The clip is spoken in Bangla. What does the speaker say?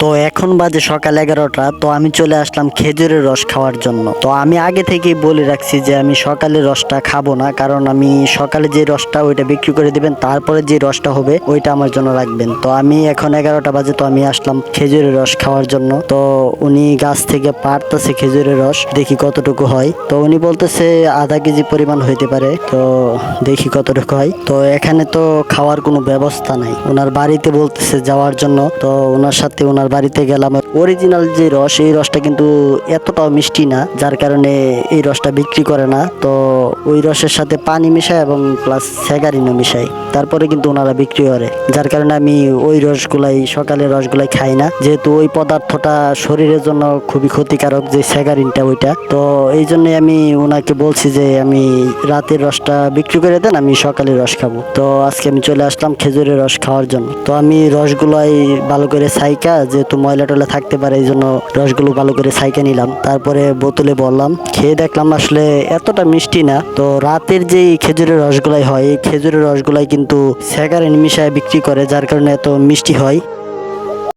তো এখন বাজে সকাল 11টা। তো আমি চলে আসলাম খেজুরের রস খাওয়ার জন্য। তো আমি আগে থেকেই বলে রাখছি যে আমি সকালে রসটা খাবো না, কারণ আমি সকালে যে রসটা ওইটা বিক্রি করে দিবেন, তারপরে যে রসটা হবে ওইটা আমার জন্য রাখবেন। তো আমি এখন 11টা বাজে, তো আমি আসলাম খেজুরের রস খাওয়ার জন্য। তো উনি গাছ থেকে পাড়তেছে খেজুরের রস, দেখি কতটুকু হয়। তো উনি বলতেছে আধা কেজি পরিমাণ হইতে পারে, তো দেখি কতটুকু হয়। তো এখানে তো খাওয়ার কোনো ব্যবস্থা নাই, ওনার বাড়িতে বলতেছে যাওয়ার জন্য। তো ওনার সাথে ওনার বাড়িতে গেলাম। অরিজিনাল যে রস, এই রসটা কিন্তু এতটাও মিষ্টি না, যার কারণে এই রসটা বিক্রি করে না। তো ওই রসের সাথে পানি মিশায় এবং প্লাস স্যাগারিনও মিশায়, তারপরে কিন্তু ওনারা বিক্রি করে। যার কারণে আমি ওই রসগুলাই, সকালের রসগুলাই খাই না, যেহেতু ওই পদার্থটা শরীরের জন্য খুবই ক্ষতিকারক, যে স্যাগারিনটা ওইটা। তো এই জন্যই আমি ওনাকে বলছি যে আমি রাতের রসটা বিক্রি করে দেন, আমি সকালে রস খাবো। তো আজকে আমি চলে আসলাম খেজুরের রস খাওয়ার জন্য। তো আমি রসগুলাই ভালো করে সাইকা, যেহেতু ময়লা টয়লা থাকতে পারে এই জন্য রসগুলো ভালো করে সাইকা নিলাম, তারপরে বোতলে ভরলাম। খেয়ে দেখলাম আসলে এতটা মিষ্টি না। তো রাতের যে খেজুরের রসগুলাই হয়, এই খেজুরের রসগুলাই কিন্তু স্যাকারিন মিশায় বিক্রি করে, যার কারণে এত মিষ্টি হয়।